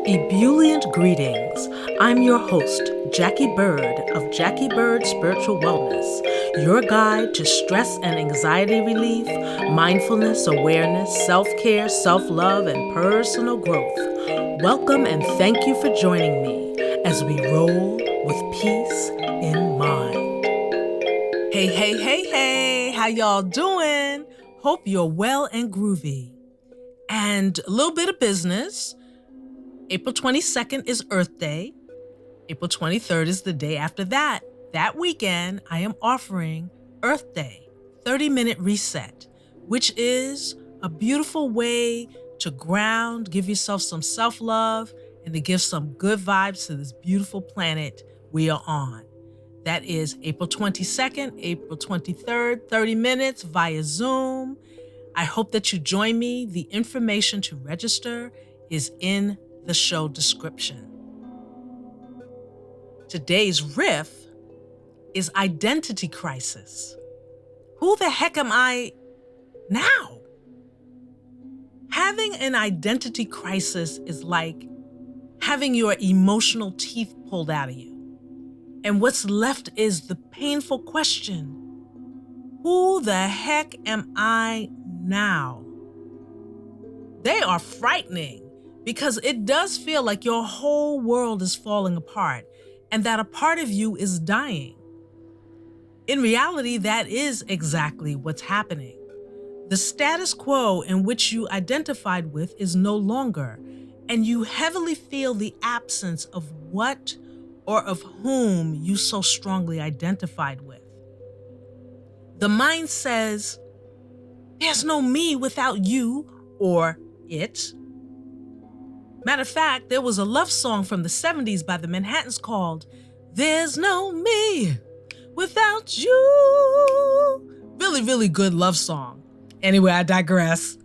Ebullient greetings. I'm your host, Jacquie Bird of Jacquie Bird Spiritual Wellness, your guide to stress and anxiety relief, mindfulness, awareness, self-care, self-love, and personal growth. Welcome and thank you for joining me as we roll with peace in mind. Hey, how y'all doing? Hope you're well and groovy. And a little bit of business. April 22nd is Earth Day. April 23rd is the day after that. That weekend, I am offering Earth Day, 30-minute reset, which is a beautiful way to ground, give yourself some self-love, and to give some good vibes to this beautiful planet we are on. That is April 22nd, April 23rd, 30 minutes via Zoom. I hope that you join me. The information to register is in the show description. Today's riff is identity crisis. Who the heck am I now? Having an identity crisis is like having your emotional teeth pulled out of you. And what's left is the painful question, who the heck am I now? They are frightening because it does feel like your whole world is falling apart and that a part of you is dying. In reality, that is exactly what's happening. The status quo in which you identified with is no longer, and you heavily feel the absence of what or of whom you so strongly identified with. The mind says, there's no me without you or it. Matter of fact, there was a love song from the 70s by the Manhattans called There's No Me Without You. Really good love song. Anyway, I digress.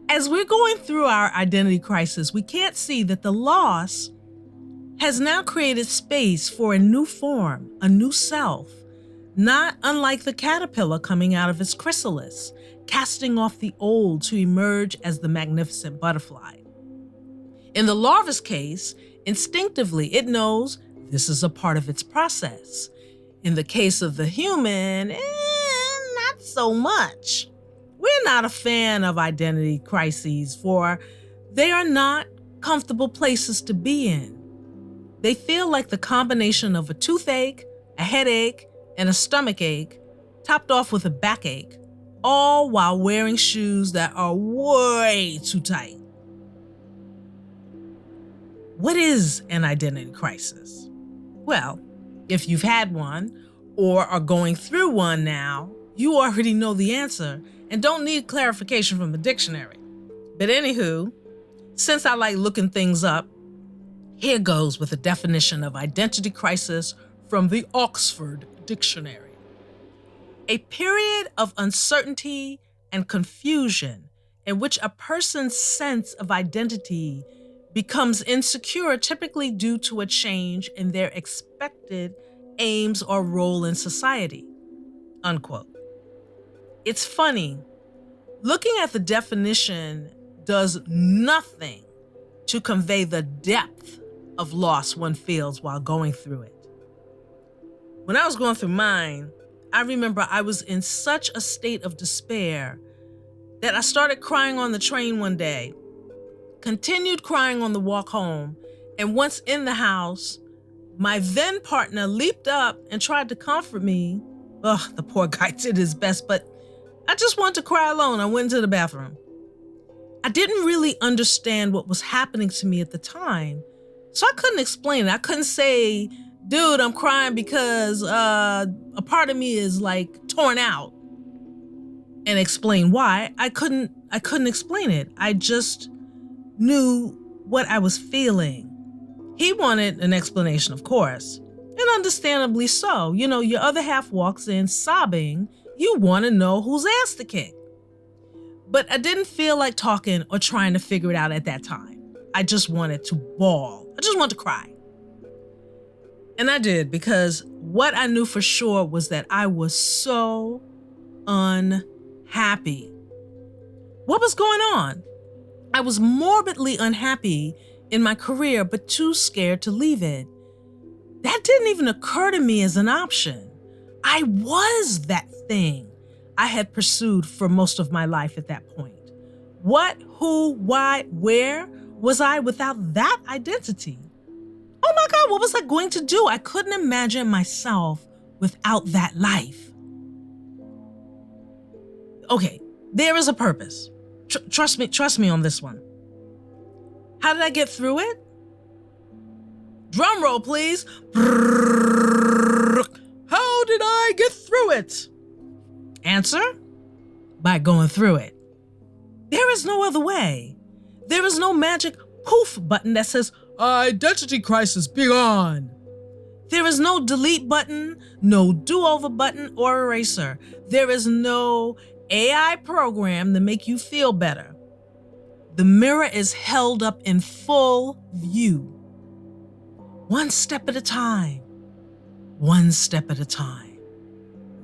As we're going through our identity crisis, we can't see that the loss has now created space for a new form, a new self, not unlike the caterpillar coming out of its chrysalis, casting off the old to emerge as the magnificent butterfly. In the larva's case, instinctively it knows this is a part of its process. In the case of the human, not so much. We're not a fan of identity crises, for they are not comfortable places to be in. They feel like the combination of a toothache, a headache, and a stomachache, topped off with a backache, all while wearing shoes that are way too tight. What is an identity crisis? Well, if you've had one or are going through one now, you already know the answer and don't need clarification from the dictionary. But anywho, since I like looking things up, here goes with a definition of identity crisis from the Oxford Dictionary. A period of uncertainty and confusion in which a person's sense of identity becomes insecure, typically due to a change in their expected aims or role in society, unquote. It's funny, looking at the definition does nothing to convey the depth of loss one feels while going through it. When I was going through mine, I remember I was in such a state of despair that I started crying on the train one day, continued crying on the walk home, and once in the house, my then partner leaped up and tried to comfort me. The poor guy did his best, but I just wanted to cry alone. I went into the bathroom. I didn't really understand what was happening to me at the time, so I couldn't explain it. I couldn't say, dude, I'm crying because a part of me is like torn out, and explain why. I couldn't explain it. I just knew what I was feeling. He wanted an explanation, of course, and understandably so. You know, your other half walks in sobbing. You want to know whose ass to kick. But I didn't feel like talking or trying to figure it out at that time. I just wanted to bawl. I just wanted to cry. And I did, because what I knew for sure was that I was so unhappy. What was going on? I was morbidly unhappy in my career, but too scared to leave it. That didn't even occur to me as an option. I was that thing I had pursued for most of my life at that point. What, who, why, where was I without that identity? Oh my God, what was I going to do? I couldn't imagine myself without that life. Okay, there is a purpose. Trust me on this one. How did I get through it? Drum roll, please. How did I get through it? Answer: by going through it. There is no other way. There is no magic poof button that says, identity crisis, be gone. There is no delete button, no do-over button or eraser. There is no AI program to make you feel better. The mirror is held up in full view. One step at a time. One step at a time.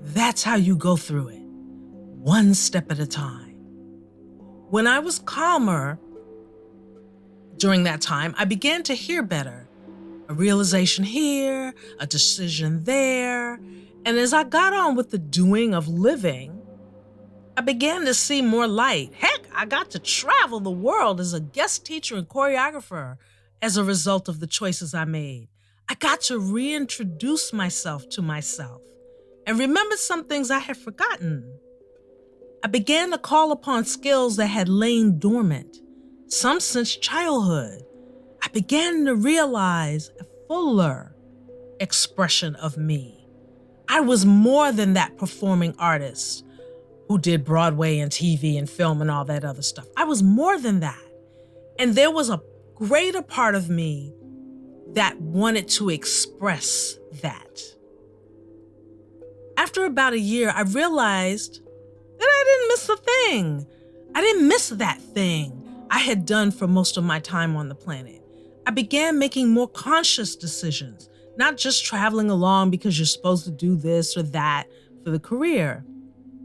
That's how you go through it. One step at a time. When I was calmer during that time, I began to hear better. A realization here, a decision there. And as I got on with the doing of living, I began to see more light. Heck, I got to travel the world as a guest teacher and choreographer as a result of the choices I made. I got to reintroduce myself to myself and remember some things I had forgotten. I began to call upon skills that had lain dormant, some since childhood. I began to realize a fuller expression of me. I was more than that performing artist who did Broadway and TV and film and all that other stuff. I was more than that. And there was a greater part of me that wanted to express that. After about a year, I realized that I didn't miss a thing. I didn't miss that thing I had done for most of my time on the planet. I began making more conscious decisions, not just traveling along because you're supposed to do this or that for the career.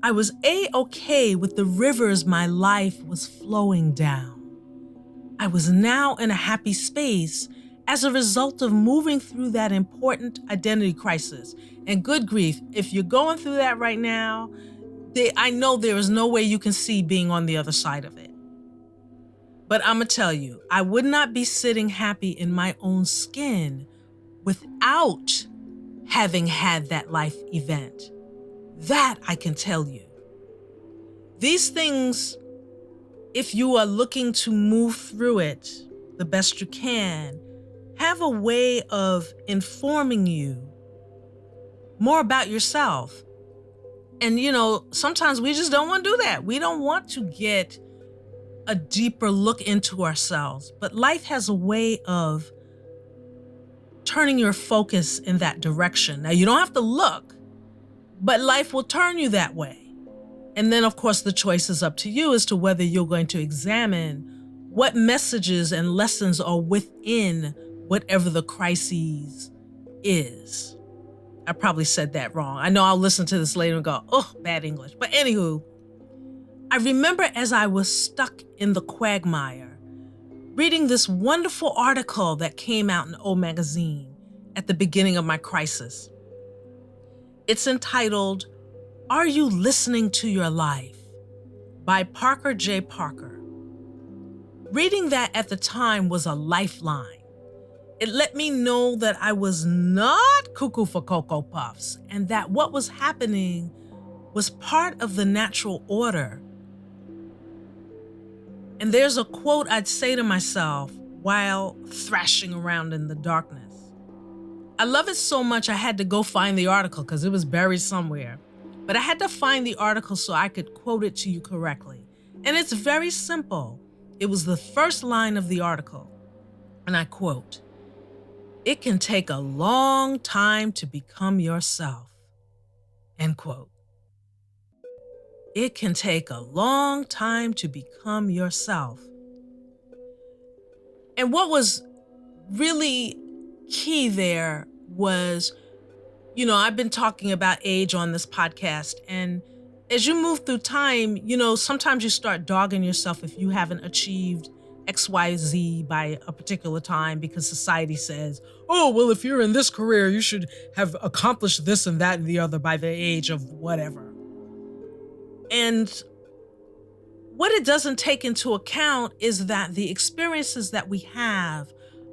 I was A-okay with the rivers my life was flowing down. I was now in a happy space as a result of moving through that important identity crisis. And good grief, if you're going through that right now, I know there is no way you can see being on the other side of it. But I'm going to tell you, I would not be sitting happy in my own skin without having had that life event. That I can tell you. These things, if you are looking to move through it the best you can, have a way of informing you more about yourself. And, sometimes we just don't want to do that. We don't want to get a deeper look into ourselves. But life has a way of turning your focus in that direction. Now, you don't have to look, but life will turn you that way. And then, of course, the choice is up to you as to whether you're going to examine what messages and lessons are within whatever the crisis is. I probably said that wrong. I know I'll listen to this later and go, oh, bad English. But anywho, I remember as I was stuck in the quagmire, reading this wonderful article that came out in O Magazine at the beginning of my crisis. It's entitled, Are You Listening to Your Life? By Parker J. Parker. Reading that at the time was a lifeline. It let me know that I was not cuckoo for Cocoa Puffs and that what was happening was part of the natural order. And there's a quote I'd say to myself while thrashing around in the darkness. I love it so much I had to go find the article because it was buried somewhere. But I had to find the article so I could quote it to you correctly. And it's very simple. It was the first line of the article. And I quote, "It can take a long time to become yourself." End quote. It can take a long time to become yourself. And what was really key there was, I've been talking about age on this podcast. And as you move through time, sometimes you start dogging yourself if you haven't achieved XYZ by a particular time because society says, oh, well, if you're in this career, you should have accomplished this and that and the other by the age of whatever. And what it doesn't take into account is that the experiences that we have,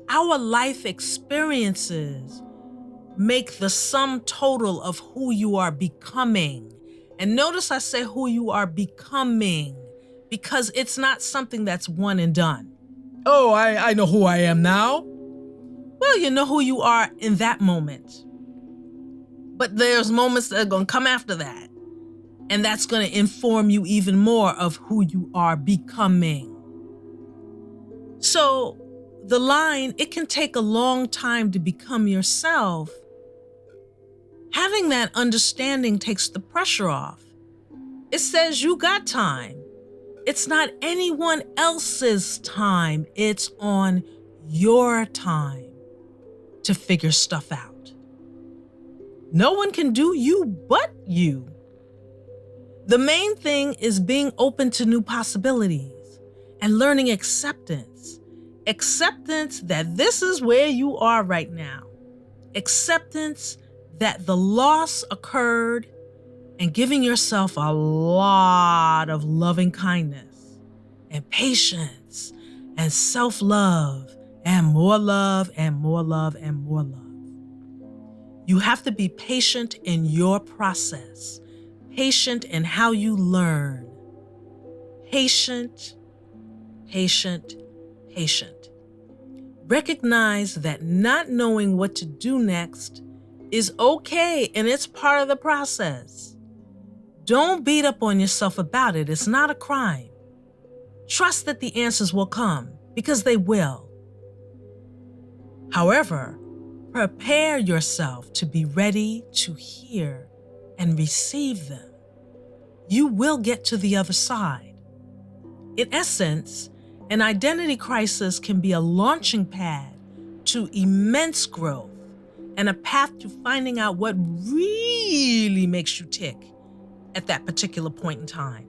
our life experiences, make the sum total of who you are becoming. And notice I say who you are becoming, because it's not something that's one and done. Oh, I know who I am now. Well, you know who you are in that moment. But there's moments that are going to come after that. And that's going to inform you even more of who you are becoming. So the line, it can take a long time to become yourself. Having that understanding takes the pressure off. It says you got time. It's not anyone else's time. It's on your time to figure stuff out. No one can do you but you. The main thing is being open to new possibilities and learning acceptance. Acceptance that this is where you are right now. Acceptance that the loss occurred, and giving yourself a lot of loving kindness and patience and self-love and more love and more love and more love. You have to be patient in your process, patient in how you learn. Patient, patient, patient. Recognize that not knowing what to do next is okay, and it's part of the process. Don't beat up on yourself about it. It's not a crime. Trust that the answers will come, because they will. However, prepare yourself to be ready to hear and receive them. You will get to the other side. In essence, an identity crisis can be a launching pad to immense growth and a path to finding out what really makes you tick at that particular point in time.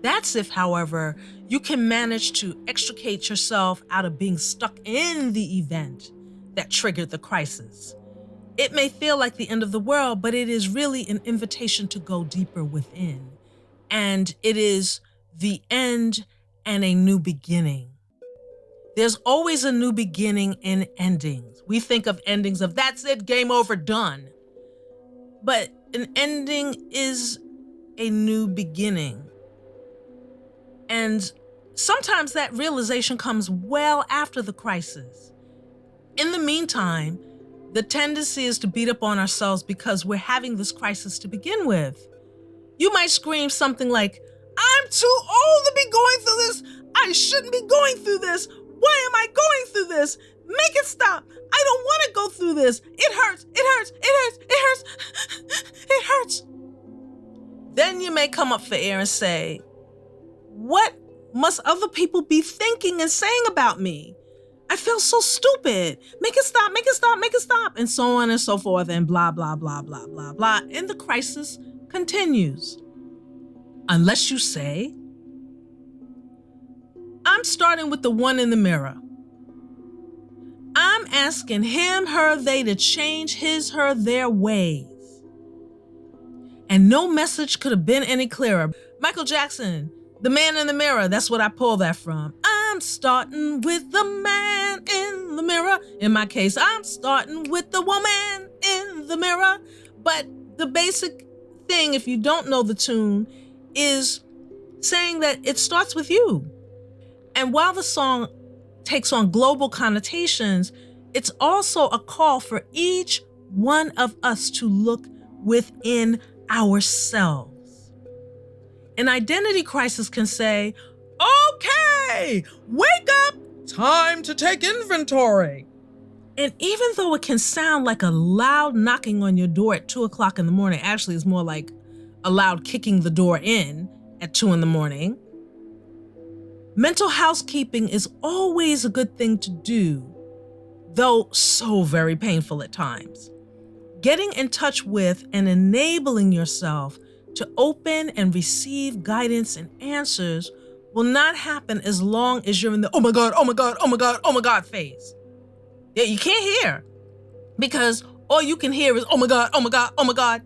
That's if, however, you can manage to extricate yourself out of being stuck in the event that triggered the crisis. It may feel like the end of the world, but it is really an invitation to go deeper within. And it is the end and a new beginning. There's always a new beginning in endings. We think of endings of that's it, game over, done. But an ending is a new beginning. And sometimes that realization comes well after the crisis. In the meantime, the tendency is to beat up on ourselves because we're having this crisis to begin with. You might scream something like, I'm too old to be going through this. I shouldn't be going through this. Why am I going through this? Make it stop. I don't want to go through this. It hurts. It hurts. It hurts. It hurts. It hurts. Then you may come up for air and say, what must other people be thinking and saying about me? I feel so stupid. Make it stop. Make it stop. Make it stop. And so on and so forth and blah, blah, blah, blah, blah, blah. And the crisis continues. Unless you say, I'm starting with the one in the mirror. I'm asking him, her, they to change his, her, their ways. And no message could have been any clearer. Michael Jackson, The Man in the Mirror, that's what I pull that from. I'm starting with the man in the mirror. In my case, I'm starting with the woman in the mirror. But the basic thing, if you don't know the tune, is saying that it starts with you. And while the song takes on global connotations, it's also a call for each one of us to look within ourselves. An identity crisis can say, okay, wake up, time to take inventory. And even though it can sound like a loud knocking on your door at 2 o'clock in the morning, actually it's more like a loud kicking the door in at 2 in the morning. Mental housekeeping is always a good thing to do, though so very painful at times. Getting in touch with and enabling yourself to open and receive guidance and answers will not happen as long as you're in the oh my God, oh my God, oh my God, oh my God phase. Yeah, you can't hear because all you can hear is oh my God, oh my God, oh my God.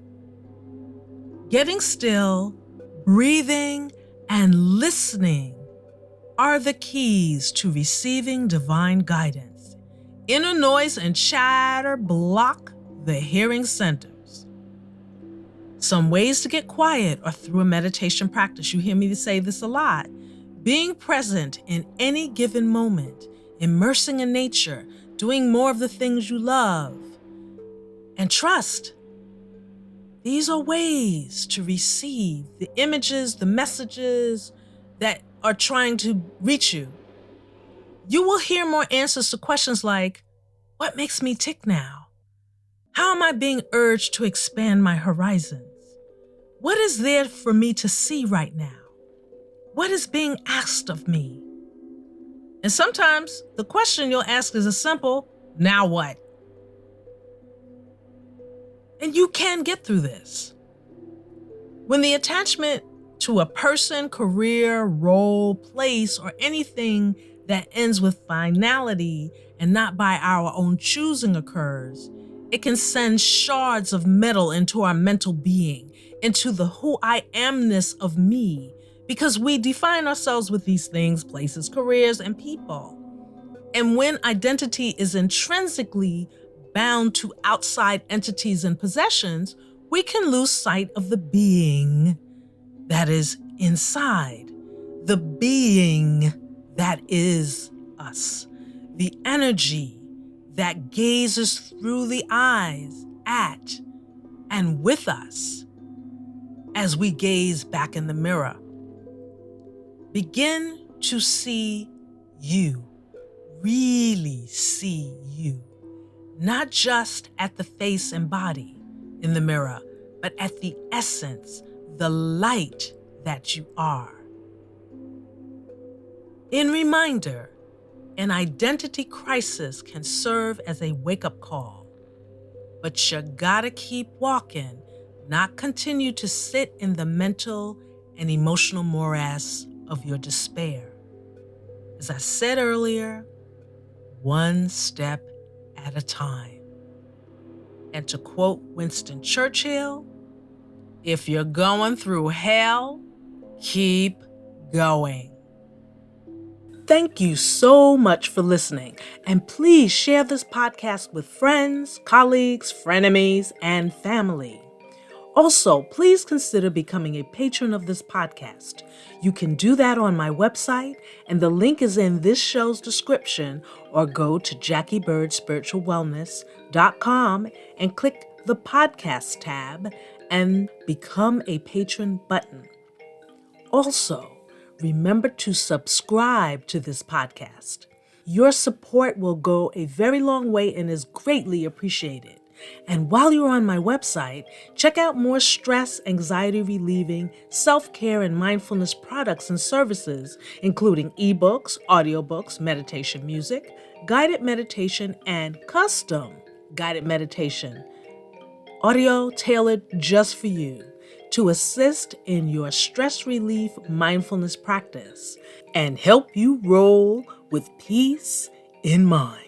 Getting still, breathing, and listening are the keys to receiving divine guidance. Inner noise and chatter block the hearing centers. Some ways to get quiet are through a meditation practice. You hear me say this a lot. Being present in any given moment, immersing in nature, doing more of the things you love, and trust. These are ways to receive the images, the messages that are trying to reach you. You will hear more answers to questions like, what makes me tick now? How am I being urged to expand my horizons? What is there for me to see right now? What is being asked of me? And sometimes the question you'll ask is a simple, now what? And you can get through this. When the attachment to a person, career, role, place, or anything that ends with finality and not by our own choosing occurs, it can send shards of metal into our mental being, into the who I amness of me, because we define ourselves with these things, places, careers, and people. And when identity is intrinsically bound to outside entities and possessions, we can lose sight of the being that is inside, the being that is us, the energy that gazes through the eyes at and with us as we gaze back in the mirror. Begin to see you, really see you, not just at the face and body in the mirror, but at the essence, the light that you are. In reminder, an identity crisis can serve as a wake-up call, but you gotta keep walking, not continue to sit in the mental and emotional morass of your despair. As I said earlier, one step at a time. And to quote Winston Churchill, if you're going through hell, keep going. Thank you so much for listening, and please share this podcast with friends, colleagues, frenemies, and family. Also, please consider becoming a patron of this podcast. You can do that on my website, and the link is in this show's description, or go to JacquieBirdSpiritualWellness.com and click the podcast tab and become a patron button. Also, remember to subscribe to this podcast. Your support will go a very long way and is greatly appreciated. And while you're on my website, check out more stress, anxiety relieving, self-care, and mindfulness products and services, including ebooks, audiobooks, meditation music, guided meditation, and custom guided meditation, audio tailored just for you, to assist in your stress relief mindfulness practice and help you roll with peace in mind.